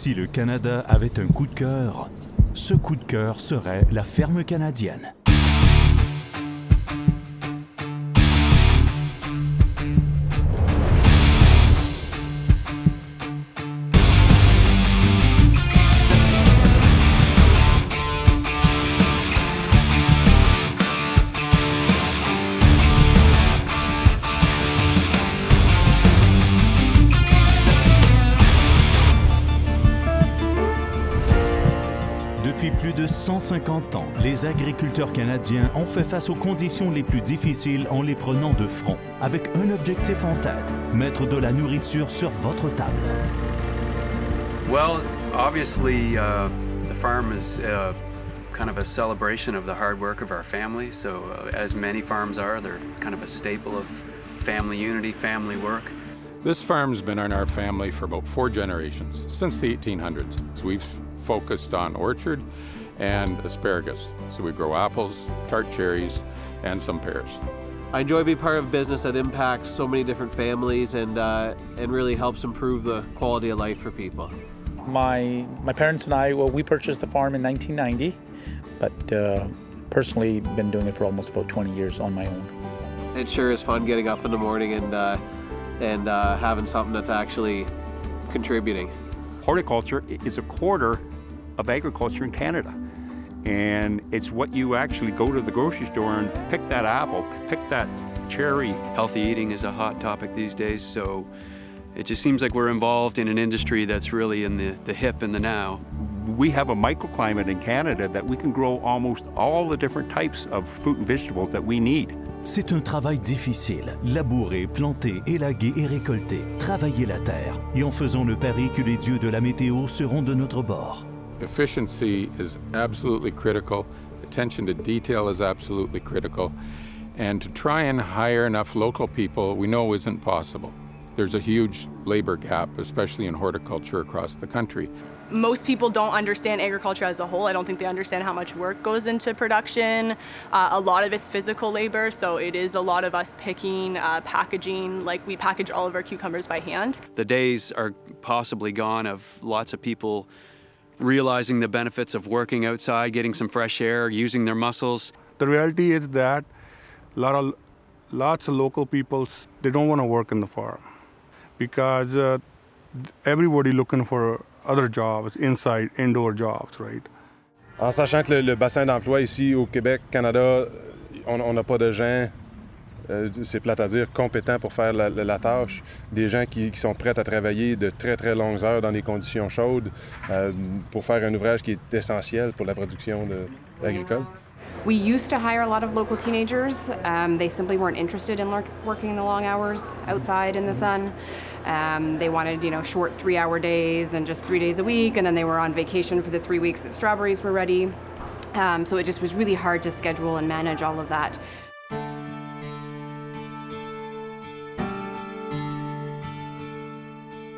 Si le Canada avait un coup de cœur, ce coup de cœur serait la ferme canadienne. Depuis plus de 150 ans, les agriculteurs canadiens ont fait face aux conditions les plus difficiles en les prenant de front, avec un objectif en tête, mettre de la nourriture sur votre table. Well, obviously, the farm is kind of a celebration of the hard work of our family. So, as many farms are, they're kind of a staple of family unity, family work. This farm's been in our family for about 4 generations, since the 1800s. So we've focused on orchard and asparagus. So we grow apples, tart cherries, and some pears. I enjoy being part of a business that impacts so many different families and really helps improve the quality of life for people. My parents and I, well, we purchased the farm in 1990, but personally been doing it for almost about 20 years on my own. It sure is fun getting up in the morning and having something that's actually contributing. Horticulture is a quarter of agriculture in Canada. And it's what you actually go to the grocery store and pick that apple, pick that cherry. Healthy eating is a hot topic these days, so it just seems like we're involved in an industry that's really in the hip and the now. We have a microclimate in Canada that we can grow almost all the different types of fruit and vegetables that we need. C'est un travail difficile, labourer, planter, élaguer et récolter, travailler la terre, et en faisant le pari que les dieux de la météo seront de notre bord. Efficiency is absolutely critical. Attention to detail is absolutely critical. And to try and hire enough local people, we know isn't possible. There's a huge labor gap, especially in horticulture across the country. Most people don't understand agriculture as a whole. I don't think they understand how much work goes into production. A lot of it's physical labor, so it is a lot of us picking, packaging, like we package all of our cucumbers by hand. The days are possibly gone of lots of people realizing the benefits of working outside, getting some fresh air, using their muscles. The reality is that lots of local people, they don't want to work in the farm because everybody looking for other jobs, inside, indoor jobs, right? En sachant que le bassin d'emploi ici au Québec, Canada, on n'a pas de gens, c'est plate à dire, compétents pour faire la tâche. Des gens qui sont prêts à travailler de très très longues heures dans des conditions chaudes pour faire un ouvrage qui est essentiel pour la production agricole. We used to hire a lot of local teenagers. They simply weren't interested in working the long hours outside in the sun. They wanted, short 3-hour days and just 3 days a week, and then they were on vacation for the 3 weeks that strawberries were ready. So it just was really hard to schedule and manage all of that.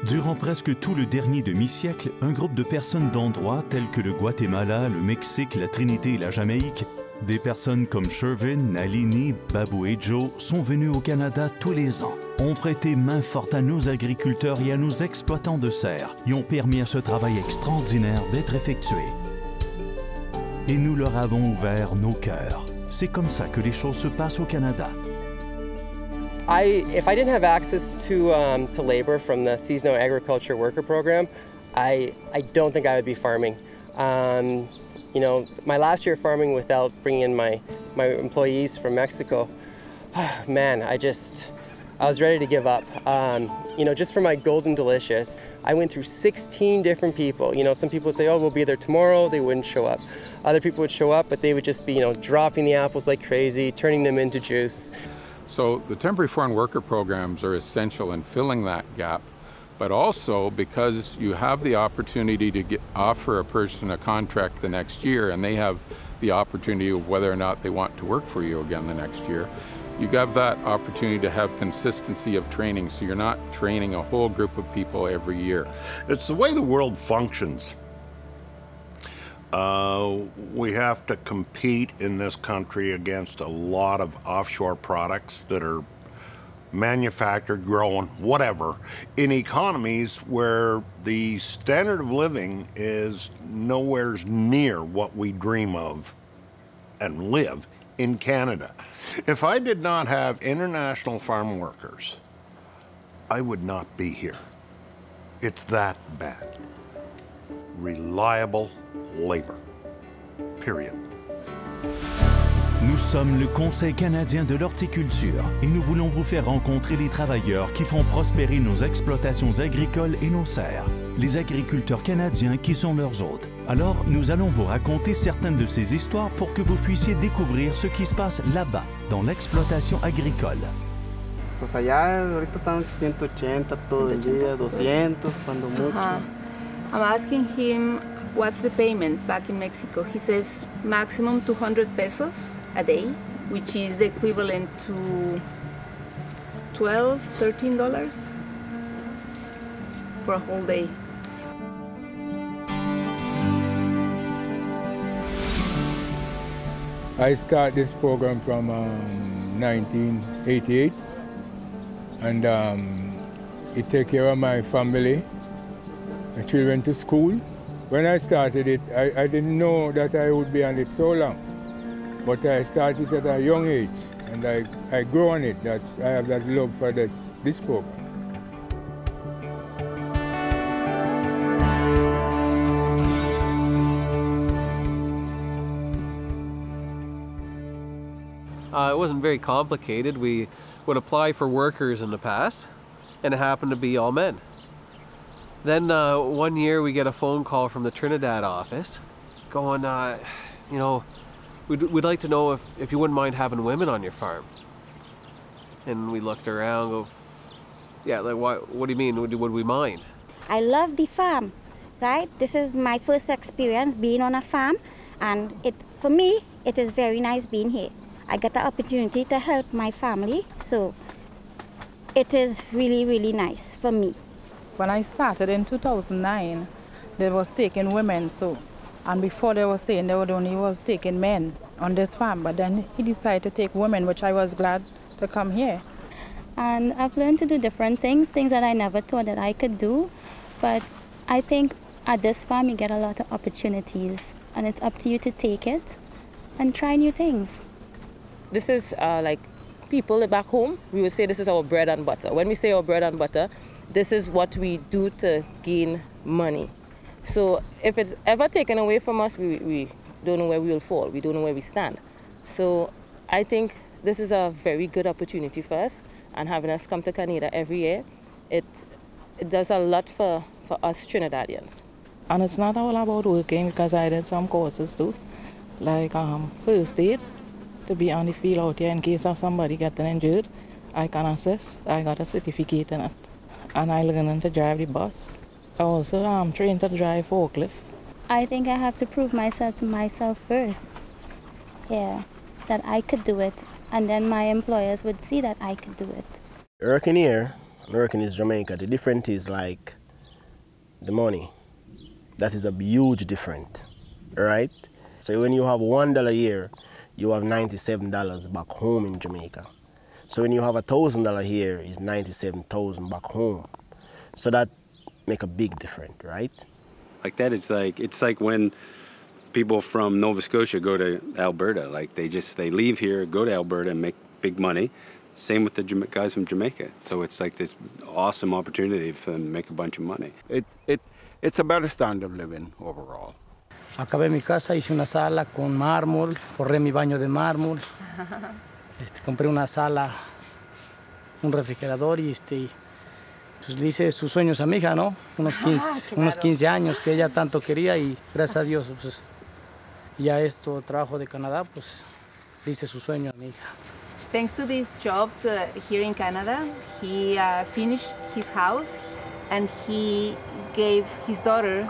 Durant presque tout le dernier demi-siècle, un groupe de personnes d'endroits tels que le Guatemala, le Mexique, la Trinité et la Jamaïque, des personnes comme Shervin, Nalini, Babou et Joe sont venus au Canada tous les ans, ont prêté main forte à nos agriculteurs et à nos exploitants de serre et ont permis à ce travail extraordinaire d'être effectué. Et nous leur avons ouvert nos cœurs. C'est comme ça que les choses se passent au Canada. If I didn't have access to labor from the seasonal agriculture worker program, I don't think I would be farming. My last year farming without bringing in my employees from Mexico, man, I was ready to give up. Just for my golden delicious, I went through 16 different people. Some people would say, oh, we'll be there tomorrow. They wouldn't show up. Other people would show up, but they would just be, dropping the apples like crazy, turning them into juice. So the temporary foreign worker programs are essential in filling that gap, but also because you have the opportunity to offer a person a contract the next year, and they have the opportunity of whether or not they want to work for you again the next year. You have that opportunity to have consistency of training, so you're not training a whole group of people every year. It's the way the world functions. We have to compete in this country against a lot of offshore products that are manufactured, grown, whatever, in economies where the standard of living is nowhere near what we dream of and live in Canada. If I did not have international farm workers, I would not be here. It's that bad. Reliable labor. Period. Nous sommes le Conseil canadien de l'horticulture et nous voulons vous faire rencontrer les travailleurs qui font prospérer nos exploitations agricoles et nos serres, les agriculteurs canadiens qui sont leurs hôtes. Alors, nous allons vous raconter certaines de ces histoires pour que vous puissiez découvrir ce qui se passe là-bas, dans l'exploitation agricole. Pues allá ahorita están 180 todo el día, 200 cuando mucho. I'm asking him what's the payment back in Mexico. He says maximum 200 pesos a day, which is the equivalent to $12, $13 for a whole day. I started this program from 1988, and it take care of my family, my children to school. When I started it, I didn't know that I would be on it so long, but I started at a young age, and I grew on it. I have that love for this program. It wasn't very complicated. We would apply for workers in the past, and it happened to be all men. Then one year we get a phone call from the Trinidad office going, you know, we'd like to know if you wouldn't mind having women on your farm. And we looked around, go, yeah, like what do you mean, would we mind? I love the farm, right? This is my first experience being on a farm, and for me, it is very nice being here. I got the opportunity to help my family, so it is really, really nice for me. When I started in 2009, they was taking women, and before they were saying they only was taking men on this farm, but then he decided to take women, which I was glad to come here. And I've learned to do different things that I never thought that I could do, but I think at this farm you get a lot of opportunities, and it's up to you to take it and try new things. This is like people back home, we would say this is our bread and butter. When we say our bread and butter, this is what we do to gain money. So if it's ever taken away from us, we don't know where we will fall. We don't know where we stand. So I think this is a very good opportunity for us, and having us come to Canada every year, it does a lot for us Trinidadians. And it's not all about working, because I did some courses too, like first aid, to be on the field out here in case of somebody getting injured. I can assist. I got a certificate in it. And I learned to drive the bus. I also trained to drive forklift. I think I have to prove myself to myself first. Yeah, that I could do it. And then my employers would see that I could do it. Working here, working in Jamaica, the difference is like the money. That is a huge difference, right? So when you have $1 a year, you have $97 back home in Jamaica. So when you have $1,000 here, it's $97,000 back home. So that make a big difference, right? Like that is like, it's like when people from Nova Scotia go to Alberta, like they leave here, go to Alberta and make big money. Same with the guys from Jamaica. So it's like this awesome opportunity for them to make a bunch of money. It's a better standard of living overall. Acabé mi casa, hice una sala con mármol, forré mi baño de mármol, compré una sala, un refrigerador y pues le hice sus sueños a mi hija, ¿no? Unos 15 años que ella tanto quería, y gracias a Dios, pues ya trabajo de Canadá, pues le hice su sueño a mi hija. Thanks to this job here in Canada, he finished his house, and he gave his daughter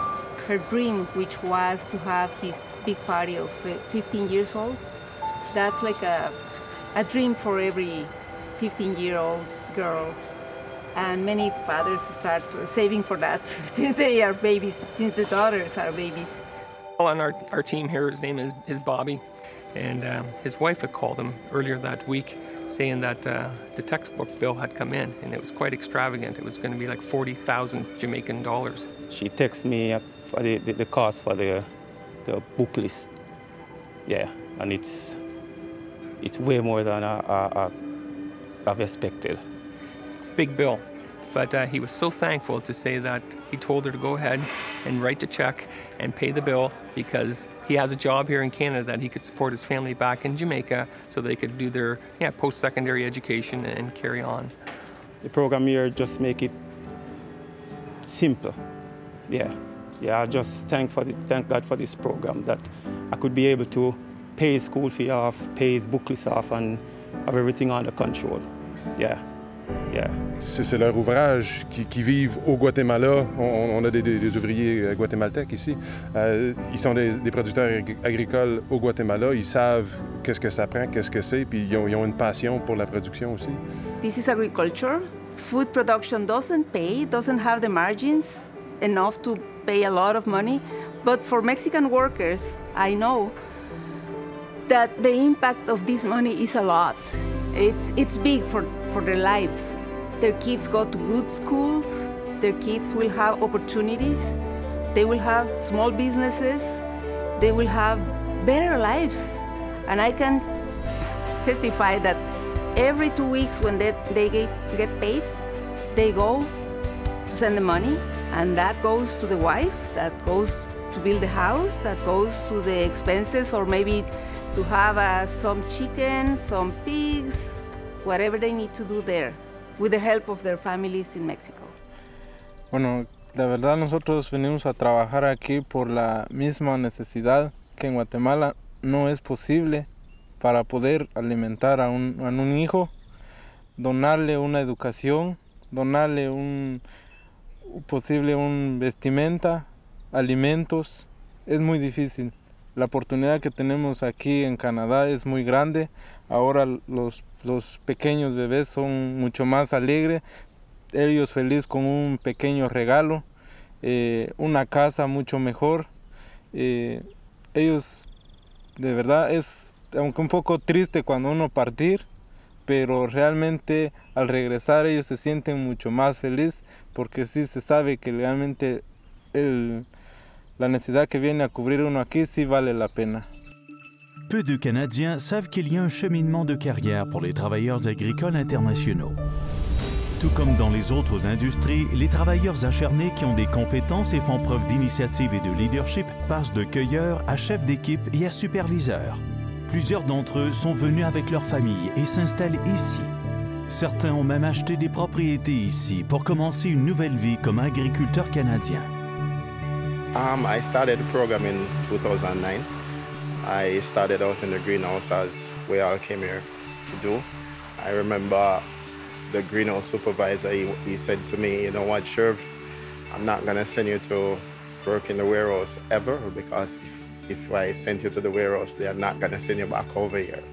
her dream, which was to have his big party of 15 years old. That's like a dream for every 15-year-old girl. And many fathers start saving for that since they are babies, since the daughters are babies. On our team here, his name is Bobby. And his wife had called him earlier that week saying that the textbook bill had come in, and it was quite extravagant. It was going to be like 40,000 Jamaican dollars. She texted me for the cost for the book list. Yeah, and it's way more than I've expected. Big bill. But he was so thankful to say that he told her to go ahead and write the check and pay the bill because he has a job here in Canada that he could support his family back in Jamaica so they could do their post-secondary education and carry on. The program here just make it simple. Yeah, I just thank God for this program that I could be able to pay his school fee off, pay his book list off, and have everything under control. Yeah. C'est leur ouvrage qui vivent au Guatemala. On a des ouvriers guatémaltèques ici. Ils sont des producteurs agricoles au Guatemala. Ils savent qu'est-ce que ça prend, qu'est-ce que c'est, puis ils ont une passion pour la production aussi. This is agriculture. Food production doesn't have the margins enough to pay a lot of money. But for Mexican workers, I know that the impact of this money is a lot. It's big for their lives. Their kids go to good schools, their kids will have opportunities, they will have small businesses, they will have better lives. And I can testify that every 2 weeks when they get paid, they go to send the money, and that goes to the wife, that goes to build the house, that goes to the expenses, or maybe to have some chicken, some pigs, whatever they need to do there, with the help of their families in Mexico. Bueno, la verdad nosotros venimos a trabajar aquí por la misma necesidad que en Guatemala no es posible para poder alimentar a un hijo, donarle una educación, donarle un vestimenta, alimentos. Es muy difícil. La oportunidad que tenemos aquí en Canadá es muy grande. Ahora los pequeños bebés son mucho más alegres. Ellos felices con un pequeño regalo, una casa mucho mejor. Ellos, de verdad, es aunque un poco triste cuando uno partir, pero realmente al regresar ellos se sienten mucho más felices porque sí se sabe que realmente la necesidad que viene a cubrir uno aquí sí vale la pena. Peu de Canadiens savent qu'il y a un cheminement de carrière pour les travailleurs agricoles internationaux. Tout comme dans les autres industries, les travailleurs acharnés qui ont des compétences et font preuve d'initiative et de leadership passent de cueilleurs à chefs d'équipe et à superviseurs. Plusieurs d'entre eux sont venus avec leur famille et s'installent ici. Certains ont même acheté des propriétés ici pour commencer une nouvelle vie comme agriculteurs canadiens. I started the program in 2009. I started out in the greenhouse as we all came here to do. I remember the greenhouse supervisor, he said to me, you know what, Sherv, I'm not going to send you to work in the warehouse ever, because if I send you to the warehouse, they are not going to send you back over here.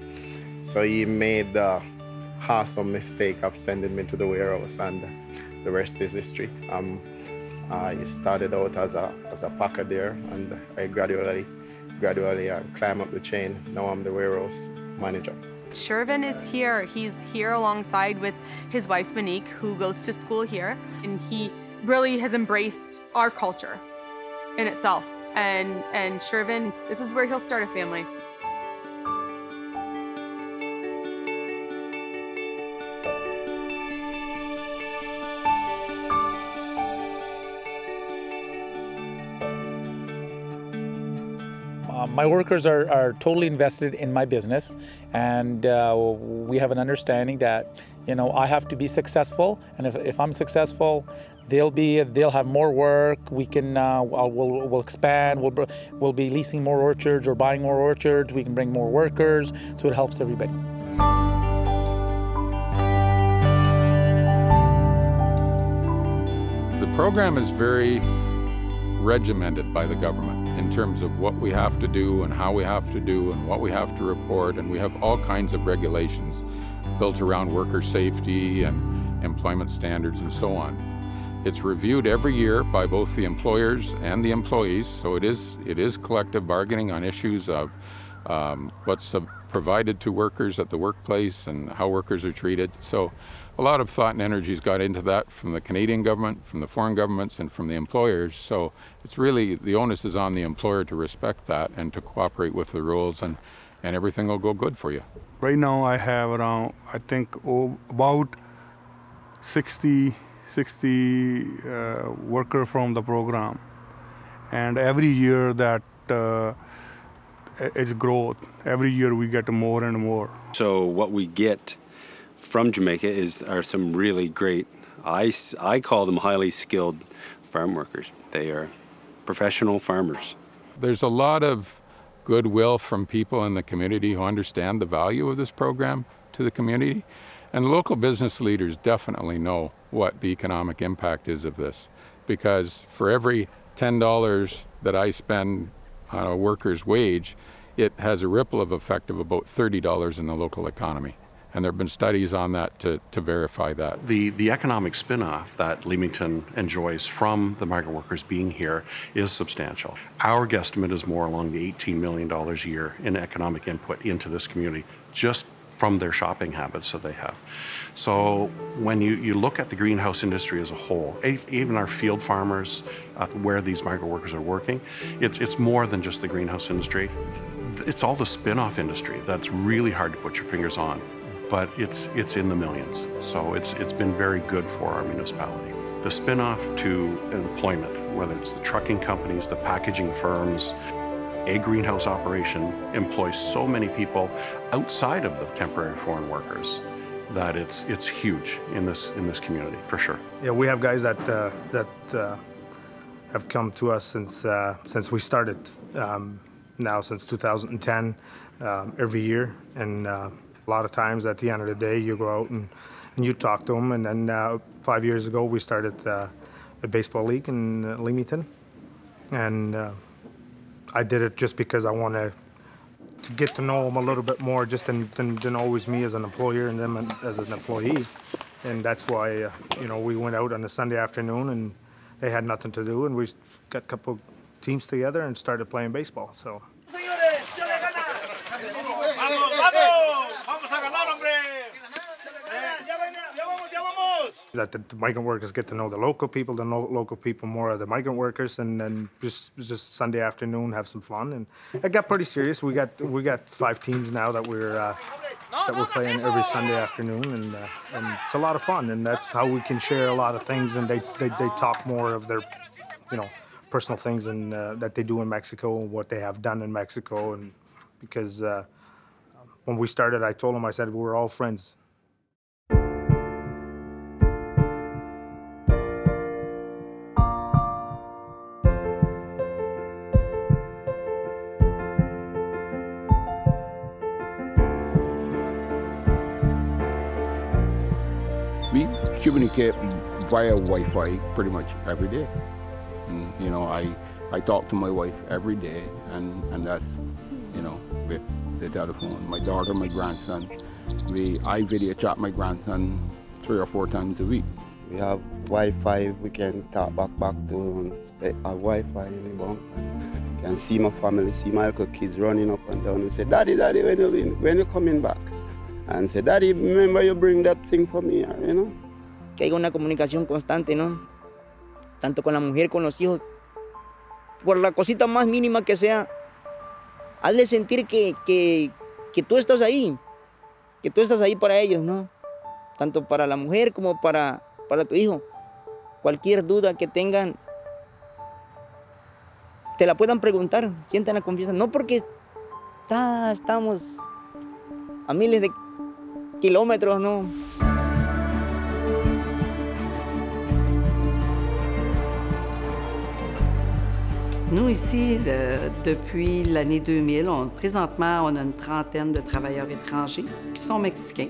So he made the awesome mistake of sending me to the warehouse, and the rest is history. I started out as a packer there, and I gradually climbed up the chain. Now I'm the warehouse manager. Shervin is here. He's here alongside with his wife Monique, who goes to school here, and he really has embraced our culture in itself. And Shervin, this is where he'll start a family. My workers are totally invested in my business, and we have an understanding that, you know, I have to be successful, and if I'm successful, they'll have more work. We can we'll expand. We'll be leasing more orchards or buying more orchards. We can bring more workers, so it helps everybody. The program is very regimented by the government in terms of what we have to do and how we have to do and what we have to report, and we have all kinds of regulations built around worker safety and employment standards and so on. It's reviewed every year by both the employers and the employees, so it is collective bargaining on issues of what's provided to workers at the workplace and how workers are treated. So a lot of thought and energies got into that from the Canadian government, from the foreign governments, and from the employers. So it's really, the onus is on the employer to respect that and to cooperate with the rules, and everything will go good for you. Right now I have around, I think, about 60 worker from the program. And every year that it's growth. Every year we get more and more. So what we get from Jamaica are some really great, I call them highly skilled farm workers. They are professional farmers. There's a lot of goodwill from people in the community who understand the value of this program to the community. And local business leaders definitely know what the economic impact is of this. Because for every $10 that I spend on a worker's wage, it has a ripple of effect of about $30 in the local economy. And there have been studies on that to verify that. The economic spin-off that Leamington enjoys from the migrant workers being here is substantial. Our guesstimate is more along the $18 million a year in economic input into this community, just from their shopping habits that they have. So when you look at the greenhouse industry as a whole, even our field farmers where these migrant workers are working, it's more than just the greenhouse industry. It's all the spin-off industry that's really hard to put your fingers on, but it's in the millions. So it's been very good for our municipality. The spin-off to employment, whether it's the trucking companies, the packaging firms, a greenhouse operation employs so many people outside of the temporary foreign workers that it's huge in this community, for sure. Yeah, we have guys that have come to us since we started, now since 2010, every year, and a lot of times at the end of the day you go out and you talk to them, and then 5 years ago we started a baseball league in Leamington, and I did it just because I wanted to get to know them a little bit more, just than always me as an employer and them as an employee. And that's why we went out on a Sunday afternoon and they had nothing to do, and we got a couple teams together and started playing baseball. So. That the migrant workers get to know the local people more of the migrant workers, and then just Sunday afternoon have some fun. And it got pretty serious. We got 5 teams now that we're playing every Sunday afternoon, and it's a lot of fun. And that's how we can share a lot of things. And they talk more of their personal things and that they do in Mexico and what they have done in Mexico. And because when we started, I told them, I said, we're all friends. We communicate via Wi-Fi pretty much every day. And, I talk to my wife every day, and that's, with the telephone. My daughter, my grandson, I video chat my grandson 3 or 4 times a week. We have Wi-Fi, we can talk back to our Wi-Fi in the bank. And can see my family, see my little kids running up and down and say, Daddy, when you coming back? And say, Daddy, remember you bring that thing for me, Que haya una comunicación constante, ¿no? Tanto con la mujer, con los hijos. Por la cosita más mínima que sea, hazle sentir que tú estás ahí. Que tú estás ahí para ellos, ¿no? Tanto para la mujer como para tu hijo. Cualquier duda que tengan, te la puedan preguntar, sientan la confianza. No porque estamos a miles de kilomètres, non? Nous, ici, depuis l'année 2000, présentement, on a une trentaine de travailleurs étrangers qui sont mexicains.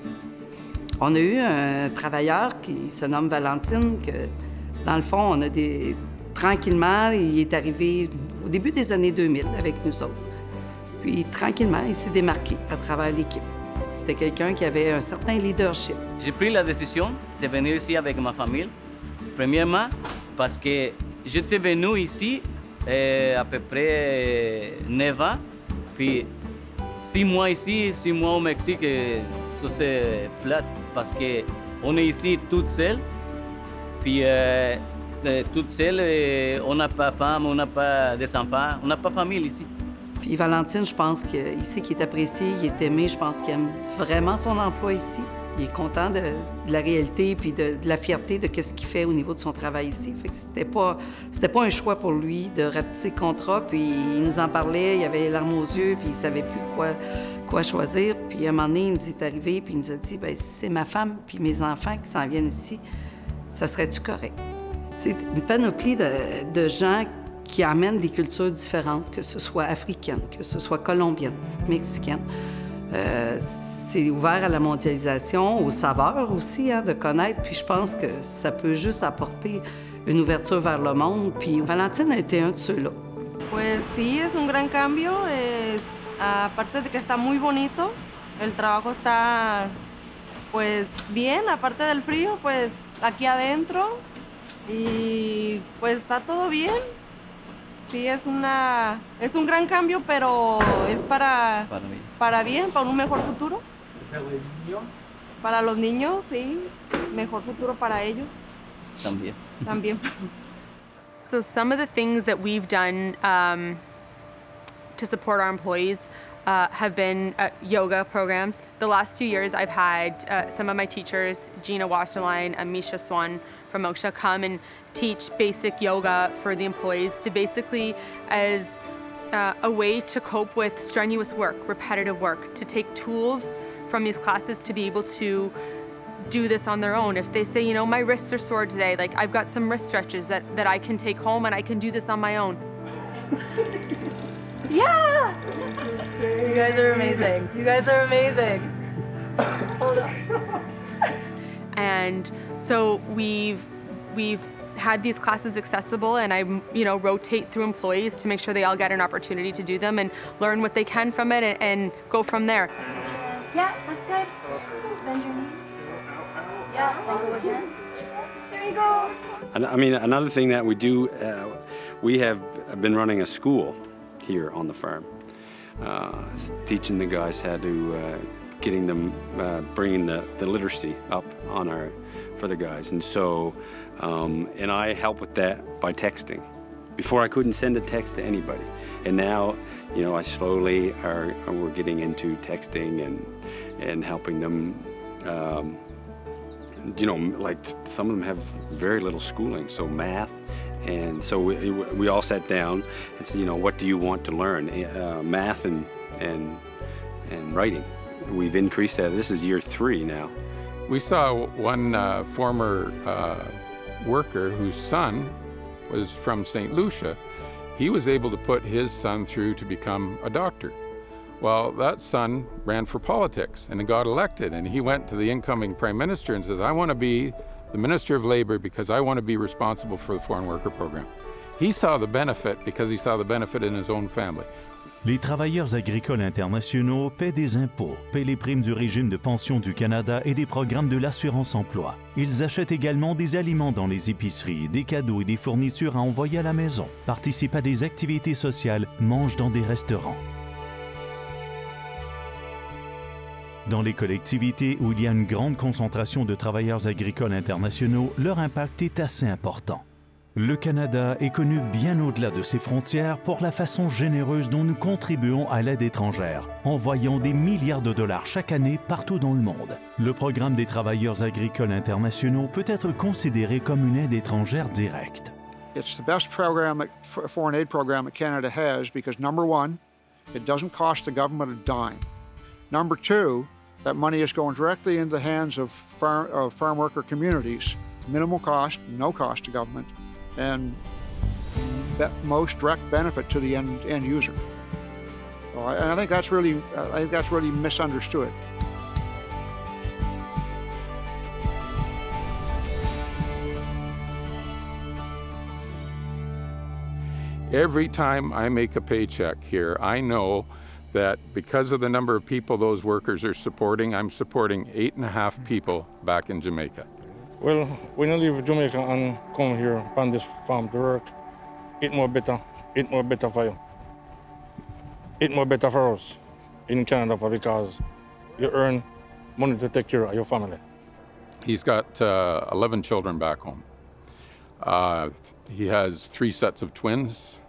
On a eu un travailleur qui se nomme Valentine, que, dans le fond, tranquillement, il est arrivé au début des années 2000 avec nous autres. Puis, tranquillement, il s'est démarqué à travers l'équipe. C'était quelqu'un qui avait un certain leadership. J'ai pris la décision de venir ici avec ma famille. Premièrement, parce que j'étais venu ici à peu près 9 ans. Puis 6 mois ici, 6 mois au Mexique, ça c'est plate parce qu'on est ici toute seule. Puis toute seule, on n'a pas de femme, on n'a pas des enfants, on n'a pas de famille ici. Puis Valentine, je pense qu'il sait qu'il est apprécié, il est aimé, je pense qu'il aime vraiment son emploi ici. Il est content de la réalité puis de la fierté de ce qu'il fait au niveau de son travail ici. Fait que c'était pas un choix pour lui de rapetisser le contrat. Puis il nous en parlait, il avait les larmes aux yeux, puis il savait plus quoi choisir. Puis à un moment donné, il nous est arrivé, puis il nous a dit, bien, si c'est ma femme puis mes enfants qui s'en viennent ici, ça serait-tu correct? C'est une panoplie de gens qui amènent des cultures différentes, que ce soit africaine, que ce soit colombienne, mexicaine. C'est ouvert à la mondialisation, aux saveurs aussi, hein, de connaître. Puis je pense que ça peut juste apporter une ouverture vers le monde. Puis Valentine a été un de ceux-là. Pues sí, es un gran cambio. Aparte de que está muy bonito, el trabajo está pues bien. Aparte del frío, pues aquí adentro. Y pues está todo bien. Sí, es un gran cambio, pero es para bien, para un mejor futuro. Para los niños, sí. Mejor futuro para ellos. También. También. So some of the things that we've done to support our employees have been yoga programs. The last 2 years, I've had some of my teachers, Gina Wasserline and Misha Swan from Moksha, come and teach basic yoga for the employees to basically as a way to cope with strenuous work, repetitive work, to take tools from these classes to be able to do this on their own. If they say, you know, my wrists are sore today, like I've got some wrist stretches that I can take home and I can do this on my own. Yeah! You guys are amazing. You guys are amazing. Hold on. And so we've had these classes accessible, and I, you know, rotate through employees to make sure they all get an opportunity to do them and learn what they can from it and go from there. Yeah, that's good. Bend your knees. Yeah, there you go. I mean, another thing that we do, we have been running a school here on the farm, teaching the guys how to, getting them, bringing the literacy up on for the guys. And so, and I help with that by texting. Before I couldn't send a text to anybody. And now, you know, I slowly we're getting into texting and helping them, you know, like some of them have very little schooling, so math. And so we all sat down and said, you know, what do you want to learn? Math and writing. We've increased that. This is year 3 now. We saw one former worker whose son was from St. Lucia. He was able to put his son through to become a doctor. Well, that son ran for politics and got elected, and he went to the incoming prime minister and says, I want to be the Minister of Labor because I want to be responsible for the foreign worker program. He saw the benefit because he saw the benefit in his own family. Les travailleurs agricoles internationaux paient des impôts, paient les primes du régime de pension du Canada et des programmes de l'assurance-emploi. Ils achètent également des aliments dans les épiceries, des cadeaux et des fournitures à envoyer à la maison, participent à des activités sociales, mangent dans des restaurants. Dans les collectivités où il y a une grande concentration de travailleurs agricoles internationaux, leur impact est assez important. Le Canada est connu bien au-delà de ses frontières pour la façon généreuse dont nous contribuons à l'aide étrangère, envoyant des milliards de dollars chaque année partout dans le monde. Le programme des travailleurs agricoles internationaux peut être considéré comme une aide étrangère directe. It's the best foreign aid program that Canada has because number one, it doesn't cost the government a dime. Number two, that money is going directly into the hands of farm worker communities, minimal cost, no cost to government, and most direct benefit to the end user. So I think that's really misunderstood. Every time I make a paycheck here, I know that because of the number of people those workers are supporting, I'm supporting 8.5 people back in Jamaica. Well, when I leave Jamaica and come here on this farm to work, it's more better for you. It's more better for us. in Canada because you earn money to take care of your family. He's got 11 children back home. He has 3 sets of twins.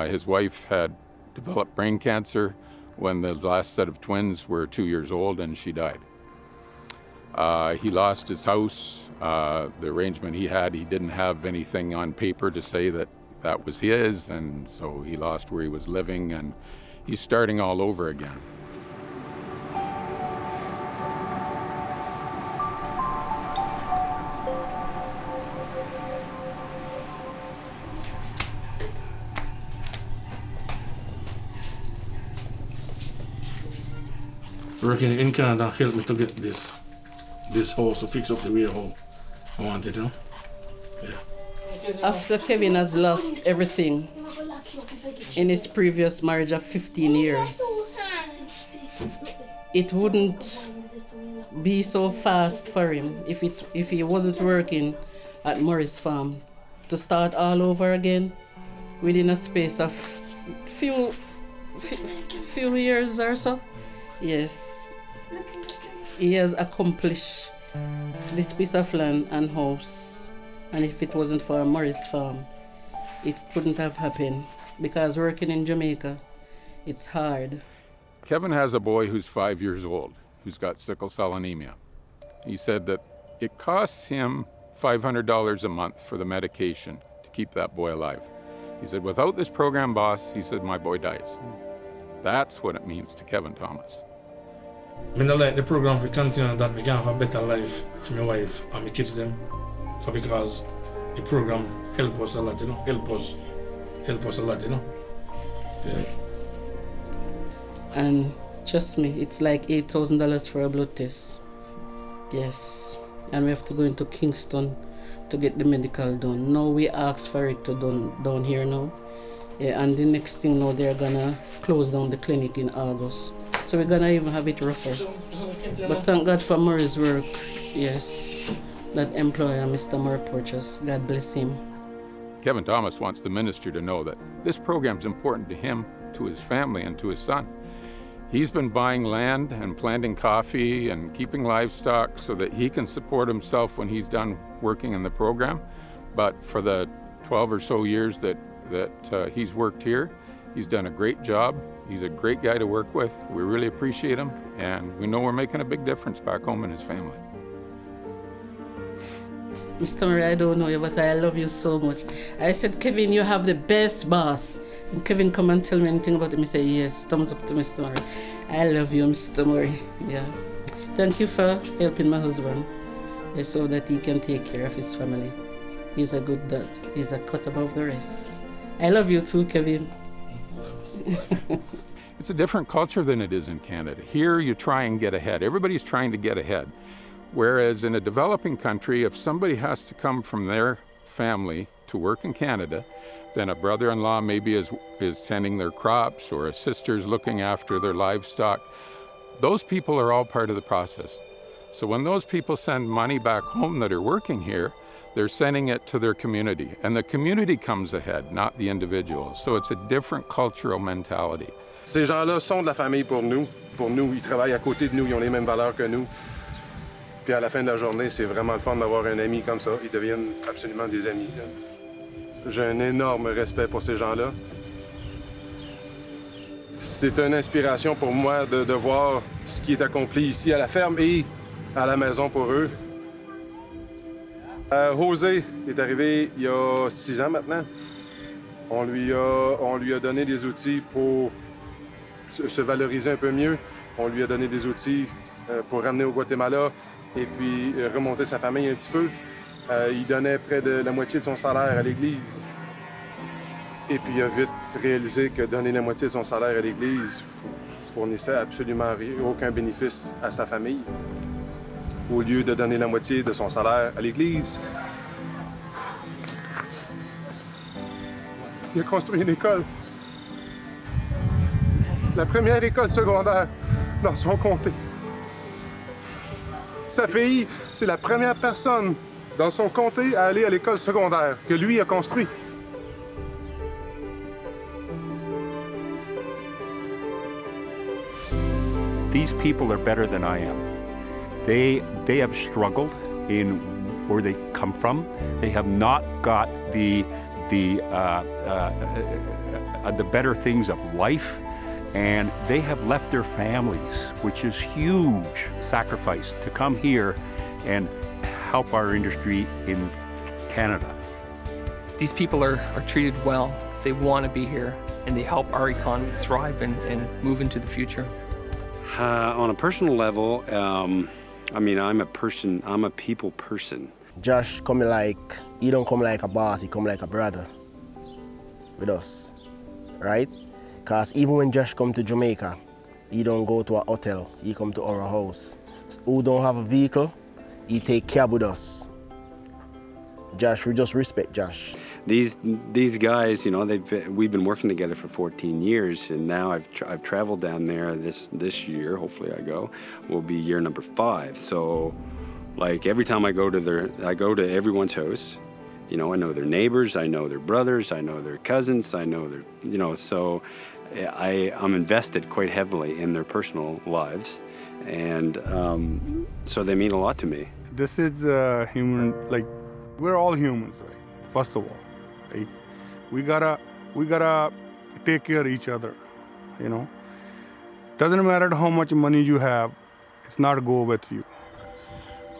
His wife had developed brain cancer when the last set of twins were 2 years old, and she died. He lost his house. The arrangement he had, he didn't have anything on paper to say that that was his, and so he lost where he was living, and he's starting all over again. Working in Canada helped me to get this house, to fix up the way how I wanted, you know? Yeah. After Kevin has lost everything in his previous marriage of 15 years, it wouldn't be so fast for him if he wasn't working at Morris Farm to start all over again within a space of few years or so. Yes, he has accomplished this piece of land and house, and if it wasn't for Morris Farm, it couldn't have happened, because working in Jamaica, it's hard. Kevin has a boy who's 5 years old, who's got sickle cell anemia. He said that it costs him $500 a month for the medication to keep that boy alive. He said, without this program, boss, he said, my boy dies. That's what it means to Kevin Thomas. I mean, I like the program for continue that we can have a better life for my wife and my kids them. So because the program help us a lot, you know, help us a lot, you know. Yeah. And trust me, it's like $8,000 for a blood test. Yes, and we have to go into Kingston to get the medical done. Now we ask for it to done down here now. Yeah, and the next thing now they're gonna close down the clinic in August. So we're gonna even have it rougher. But thank God for Murray's work. Yes, that employer, Mr. Murray Purchase, God bless him. Kevin Thomas wants the minister to know that this program's important to him, to his family, and to his son. He's been buying land and planting coffee and keeping livestock so that he can support himself when he's done working in the program. But for the 12 or so years that he's worked here, he's done a great job. He's a great guy to work with. We really appreciate him, and we know we're making a big difference back home in his family. Mr. Murray, I don't know you, but I love you so much. I said, Kevin, you have the best boss. And Kevin come and tell me anything about him. I say, yes, thumbs up to Mr. Murray. I love you, Mr. Murray. Yeah. Thank you for helping my husband so that he can take care of his family. He's a good dad. He's a cut above the rest. I love you too, Kevin. It's a different culture than it is in Canada. Here you try and get ahead. Everybody's trying to get ahead. Whereas in a developing country, if somebody has to come from their family to work in Canada, then a brother-in-law maybe is tending their crops, or a sister's looking after their livestock. Those people are all part of the process. So when those people send money back home that are working here, they're sending it to their community. And the community comes ahead, not the individuals. So it's a different cultural mentality. Ces gens-là sont de la famille pour nous. Pour nous, ils travaillent à côté de nous, ils ont les mêmes valeurs que nous. Puis à la fin de la journée, c'est vraiment le fun d'avoir un ami comme ça. Ils deviennent absolument des amis. J'ai un énorme respect pour ces gens-là. C'est une inspiration pour moi de voir ce qui est accompli ici à la ferme et à la maison pour eux. José est arrivé il y a 6 ans maintenant. On lui a donné des outils pour se valoriser un peu mieux. On lui a donné des outils pour ramener au Guatemala et puis remonter sa famille un petit peu. Il donnait près de la moitié de son salaire à l'Église. Et puis il a vite réalisé que donner la moitié de son salaire à l'Église fournissait absolument aucun bénéfice à sa famille. Au lieu de donner la moitié de son salaire à l'Église, il a construit une école. La première école secondaire dans son comté. Sa fille, c'est la première personne dans son comté à aller à l'école secondaire que lui a construit. these people are better than I am. They have struggled in where they come from. They have not got the better things of life, and they have left their families, which is huge sacrifice to come here and help our industry in Canada. These people are treated well. They want to be here, and they help our economy thrive and move into the future. On a personal level, I mean, I'm a people person. Josh coming like, he don't come like a boss, he come like a brother with us, right? Because even when Josh come to Jamaica, he don't go to a hotel, he come to our house. Who don't have a vehicle, he take cab with us. Josh, we just respect Josh. These guys, you know, we've been working together for 14 years, and now I've traveled down there this year. Hopefully, I go. Will be year number 5. So, like every time I go to everyone's house. You know, I know their neighbors, I know their brothers, I know their cousins, I know their, you know. So, I'm invested quite heavily in their personal lives, and so they mean a lot to me. This is human. Like, we're all humans, right? First of all. Right? We gotta take care of each other, you know. Doesn't matter how much money you have, it's not go with you.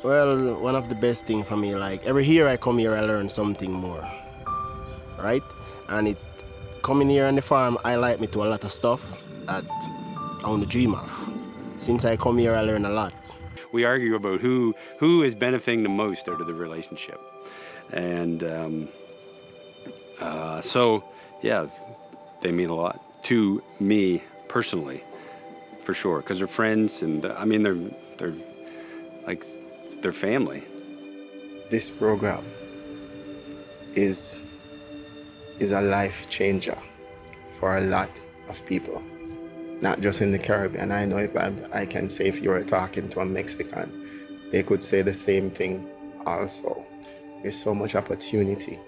Well, one of the best things for me, like every year I come here, I learn something more, right? And coming here on the farm, I like me to a lot of stuff that I want to dream of. Since I come here, I learn a lot. We argue about who is benefiting the most out of the relationship. And so, yeah, they mean a lot to me personally, for sure, because they're friends, and I mean they're like they're family. This program is a life changer for a lot of people, not just in the Caribbean. I know if I can say if you were talking to a Mexican, they could say the same thing also. There's so much opportunity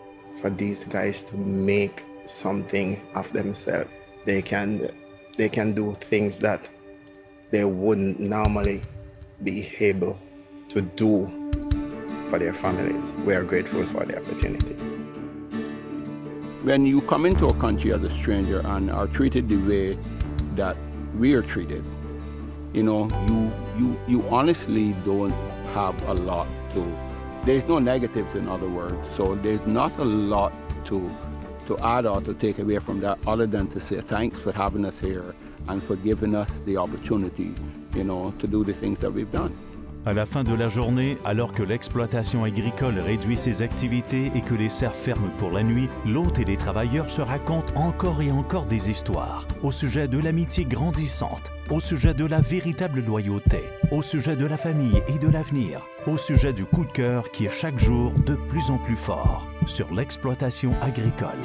for these guys to make something of themselves. They can do things that they wouldn't normally be able to do for their families. We are grateful for the opportunity. When you come into a country as a stranger and are treated the way that we are treated, you know, you honestly don't have a lot to. There's no negatives, in other words, so there's not a lot to add or to take away from that other than to say thanks for having us here and for giving us the opportunity, you know, to do the things that we've done. À la fin de la journée, alors que l'exploitation agricole réduit ses activités et que les serres ferment pour la nuit, l'hôte et les travailleurs se racontent encore et encore des histoires au sujet de l'amitié grandissante, au sujet de la véritable loyauté, au sujet de la famille et de l'avenir, au sujet du coup de cœur qui est chaque jour de plus en plus fort sur l'exploitation agricole.